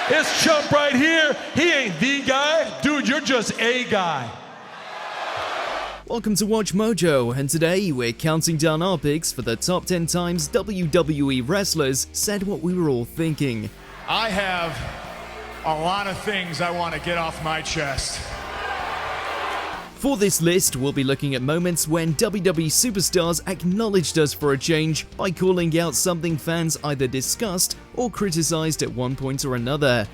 It's Chump right here. He ain't the guy. Dude, you're just a guy. Welcome to Watch Mojo, and today we're counting down our picks for the top 10 times WWE wrestlers said what we were all thinking. I have a lot of things I want to get off my chest. For this list, we'll be looking at moments when WWE Superstars acknowledged us for a change by calling out something fans either discussed or criticized at one point or another.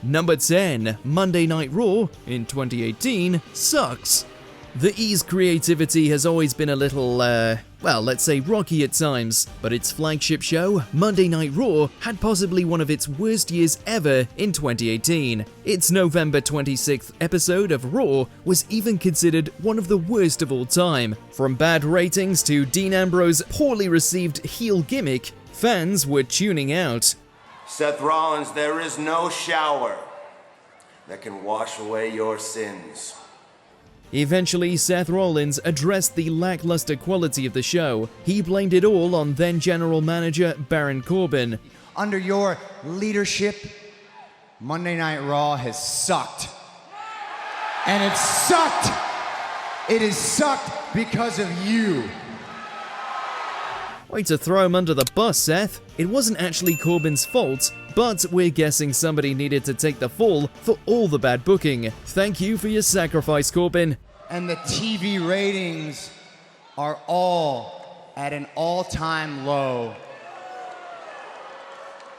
Number 10, Monday Night Raw in 2018 sucks. The E's creativity has always been a little, well, let's say rocky at times, but its flagship show, Monday Night Raw, had possibly one of its worst years ever in 2018. Its November 26th episode of Raw was even considered one of the worst of all time. From bad ratings to Dean Ambrose's poorly received heel gimmick, fans were tuning out. Seth Rollins, there is no shower that can wash away your sins. Eventually, Seth Rollins addressed the lackluster quality of the show. He blamed it all on then General Manager Baron Corbin. Under your leadership, Monday Night Raw has sucked. And it sucked! It has sucked because of you. Way to throw him under the bus, Seth. It wasn't actually Corbin's fault, but we're guessing somebody needed to take the fall for all the bad booking. Thank you for your sacrifice, Corbin. And the TV ratings are all at an all-time low.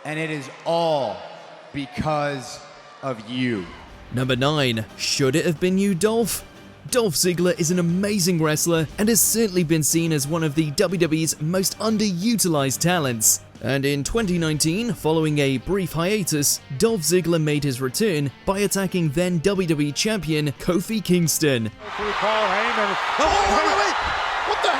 And it is all because of you. Number 9. Should it have been you, Dolph? Dolph Ziggler is an amazing wrestler and has certainly been seen as one of the WWE's most underutilized talents. And in 2019, following a brief hiatus, Dolph Ziggler made his return by attacking then WWE Champion Kofi Kingston. What the?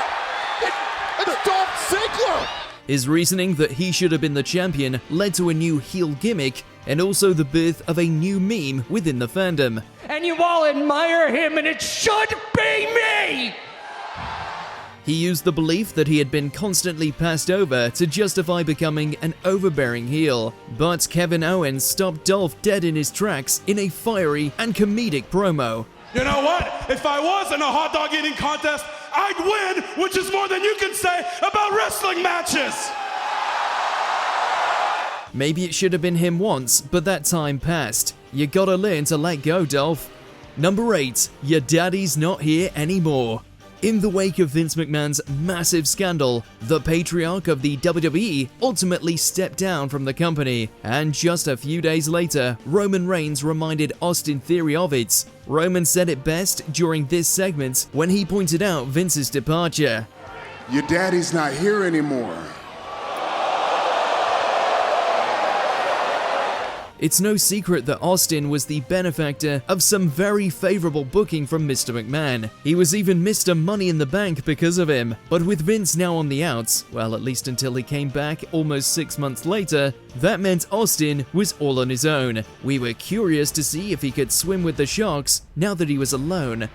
It's Dolph Ziggler! His reasoning that he should have been the champion led to a new heel gimmick and also the birth of a new meme within the fandom. And you all admire him, and it should be me! He used the belief that he had been constantly passed over to justify becoming an overbearing heel. But Kevin Owens stopped Dolph dead in his tracks in a fiery and comedic promo. You know what? If I was in a hot dog eating contest, I'd win, which is more than you can say about wrestling matches. Maybe it should have been him once, but that time passed. You gotta learn to let go, Dolph. Number 8, your daddy's not here anymore. In the wake of Vince McMahon's massive scandal, the patriarch of the WWE ultimately stepped down from the company, and just a few days later, Roman Reigns reminded Austin Theory of it. Roman said it best during this segment when he pointed out Vince's departure. Your daddy's not here anymore. It's no secret that Austin was the benefactor of some very favorable booking from Mr. McMahon. He was even Mr. Money in the Bank because of him. But with Vince now on the outs, well, at least until he came back almost 6 months later, that meant Austin was all on his own. We were curious to see if he could swim with the sharks now that he was alone.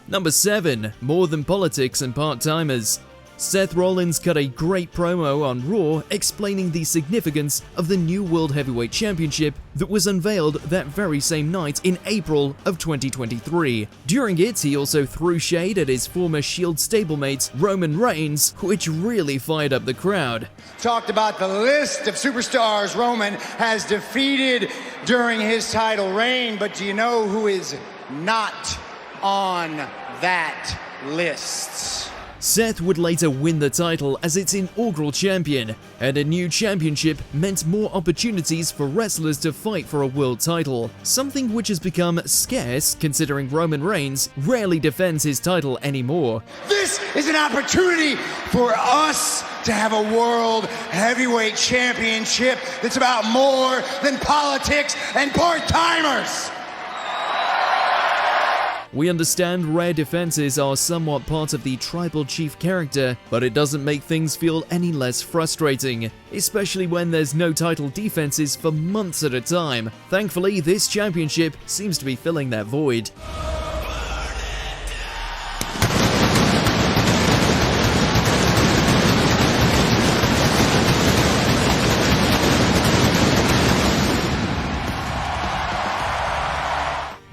Number 7. More Than Politics and Part-Timers. Seth Rollins cut a great promo on Raw explaining the significance of the new World Heavyweight Championship that was unveiled that very same night in April of 2023. During it, he also threw shade at his former Shield stablemate Roman Reigns, which really fired up the crowd. Talked about the list of superstars Roman has defeated during his title reign, but do you know who is not on that list? Seth would later win the title as its inaugural champion, and a new championship meant more opportunities for wrestlers to fight for a world title, something which has become scarce considering Roman Reigns rarely defends his title anymore. This is an opportunity for us to have a world heavyweight championship that's about more than politics and part-timers. We understand rare defenses are somewhat part of the tribal chief character, but it doesn't make things feel any less frustrating, especially when there's no title defenses for months at a time. Thankfully, this championship seems to be filling that void.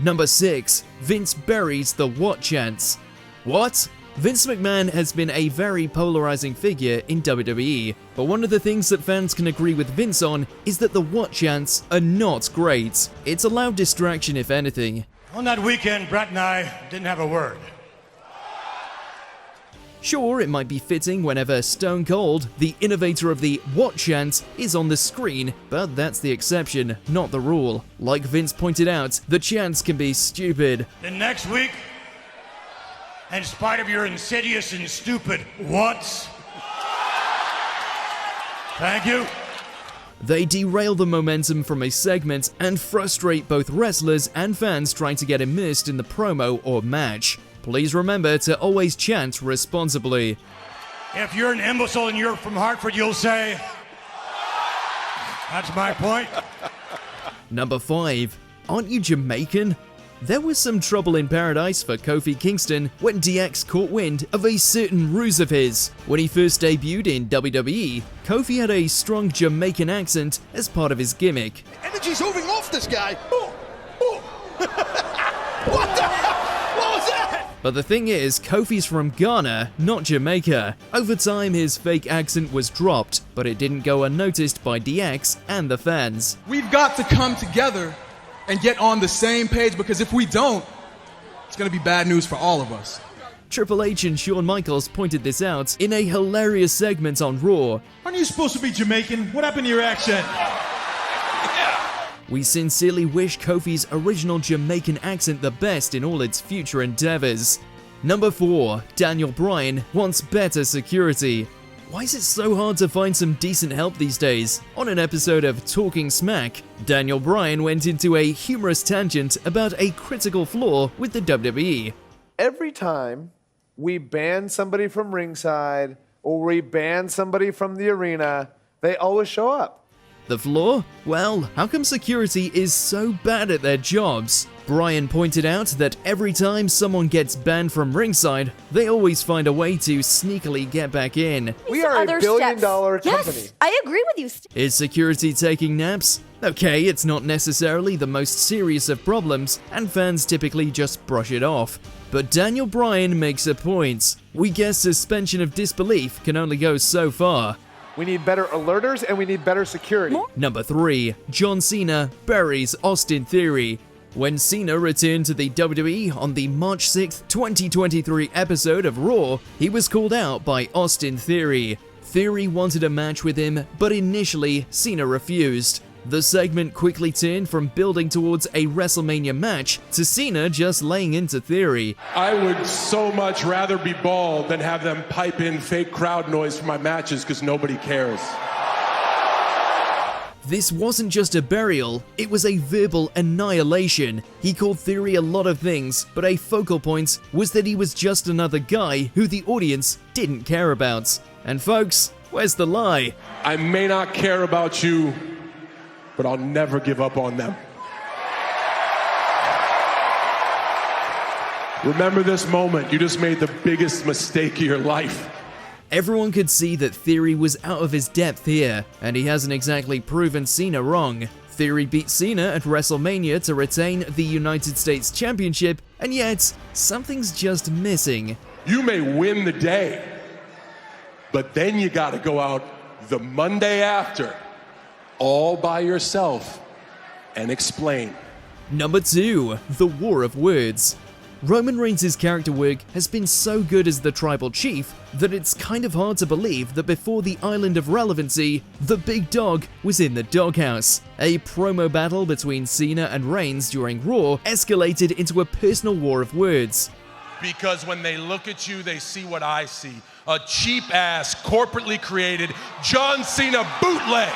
Number 6. Vince buries the what chants. What? Vince McMahon has been a very polarizing figure in WWE, but one of the things that fans can agree with Vince on is that the what chants are not great. It's a loud distraction if anything. On that weekend, Brett and I didn't have a word. Sure, it might be fitting whenever Stone Cold, the innovator of the what chant, is on the screen, but that's the exception, not the rule. Like Vince pointed out, the chants can be stupid. Then next week, in spite of your insidious and stupid whats, thank you. They derail the momentum from a segment and frustrate both wrestlers and fans trying to get immersed in the promo or match. Please remember to always chant responsibly. If you're an imbecile and you're from Hartford, you'll say, that's my point. Number 5. Aren't you Jamaican? There was some trouble in paradise for Kofi Kingston when DX caught wind of a certain ruse of his. When he first debuted in WWE, Kofi had a strong Jamaican accent as part of his gimmick. Energy's moving off this guy. Ooh, ooh. What the hell? What was that? But the thing is, Kofi's from Ghana, not Jamaica. Over time, his fake accent was dropped, but it didn't go unnoticed by DX and the fans. We've got to come together and get on the same page, because if we don't, it's going to be bad news for all of us. Triple H and Shawn Michaels pointed this out in a hilarious segment on Raw. Aren't you supposed to be Jamaican? What happened to your accent? We sincerely wish Kofi's original Jamaican accent the best in all its future endeavors. Number 4. Daniel Bryan wants better security. Why is it so hard to find some decent help these days? On an episode of Talking Smack, Daniel Bryan went into a humorous tangent about a critical flaw with the WWE. Every time we ban somebody from ringside or we ban somebody from the arena, they always show up. The flaw? Well, how come security is so bad at their jobs? Bryan pointed out that every time someone gets banned from ringside, they always find a way to sneakily get back in. We are a billion-dollar company. Yes, I agree with you. Is security taking naps? Okay, it's not necessarily the most serious of problems, and fans typically just brush it off. But Daniel Bryan makes a point. We guess suspension of disbelief can only go so far. We need better alerters and we need better security. Number 3. John Cena buries Austin Theory. When Cena returned to the WWE on the March 6, 2023 episode of Raw, he was called out by Austin Theory. Theory wanted a match with him, but initially Cena refused. The segment quickly turned from building towards a WrestleMania match to Cena just laying into Theory. I would so much rather be bald than have them pipe in fake crowd noise for my matches because nobody cares. This wasn't just a burial, it was a verbal annihilation. He called Theory a lot of things, but a focal point was that he was just another guy who the audience didn't care about. And folks, where's the lie? I may not care about you, but I'll never give up on them. Remember this moment. You just made the biggest mistake of your life. Everyone could see that Theory was out of his depth here, and he hasn't exactly proven Cena wrong. Theory beat Cena at WrestleMania to retain the United States Championship, and yet, something's just missing. You may win the day, but then you gotta go out the Monday after, all by yourself, and explain. Number 2. The War of Words. Roman Reigns' character work has been so good as the Tribal Chief that it's kind of hard to believe that before the Island of Relevancy, the big dog was in the doghouse. A promo battle between Cena and Reigns during Raw escalated into a personal war of words. Because when they look at you, they see what I see. A cheap-ass, corporately created John Cena bootleg.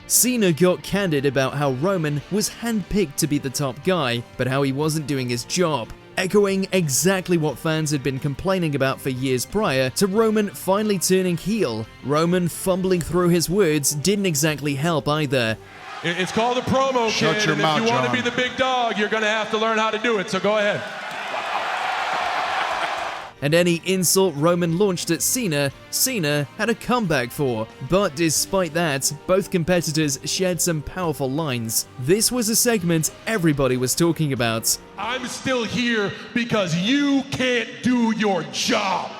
Cena got candid about how Roman was handpicked to be the top guy, but how he wasn't doing his job, echoing exactly what fans had been complaining about for years prior to Roman finally turning heel. Roman fumbling through his words didn't exactly help either. It's called a promo, Shut kid, your and mouth, if you want to John. be the big dog, you're going to have to learn how to do it, so go ahead. And any insult Roman launched at Cena, Cena had a comeback for. But despite that, both competitors shared some powerful lines. This was a segment everybody was talking about. I'm still here because you can't do your job.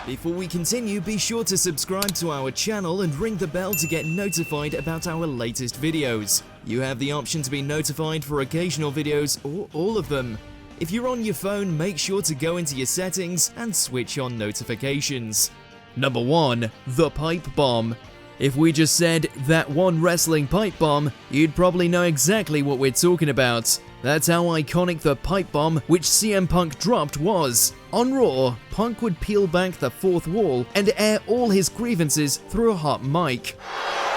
Before we continue, be sure to subscribe to our channel and ring the bell to get notified about our latest videos. You have the option to be notified for occasional videos or all of them. If you're on your phone, make sure to go into your settings and switch on notifications. Number 1. The Pipe Bomb. If we just said that one wrestling pipe bomb, you'd probably know exactly what we're talking about. That's how iconic the pipe bomb which CM Punk dropped was. On Raw, Punk would peel back the fourth wall and air all his grievances through a hot mic.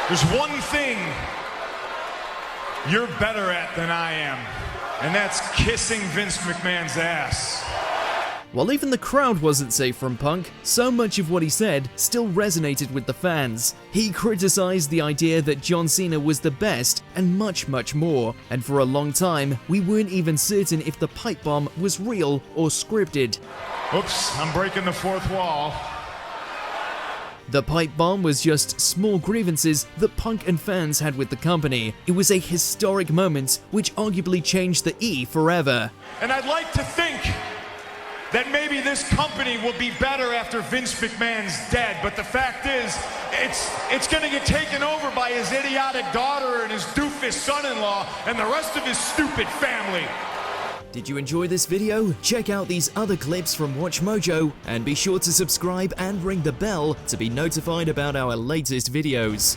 There's one thing you're better at than I am, and that's kissing Vince McMahon's ass. While even the crowd wasn't safe from Punk, so much of what he said still resonated with the fans. He criticized the idea that John Cena was the best and much more, and for a long time, we weren't even certain if the pipe bomb was real or scripted. Oops, I'm breaking the fourth wall. The pipe bomb was just small grievances that Punk and fans had with the company. It was a historic moment which arguably changed the E forever. And I'd like to think that maybe this company will be better after Vince McMahon's dead, but the fact is, it's gonna get taken over by his idiotic daughter and his doofus son-in-law and the rest of his stupid family. Did you enjoy this video? Check out these other clips from WatchMojo and be sure to subscribe and ring the bell to be notified about our latest videos.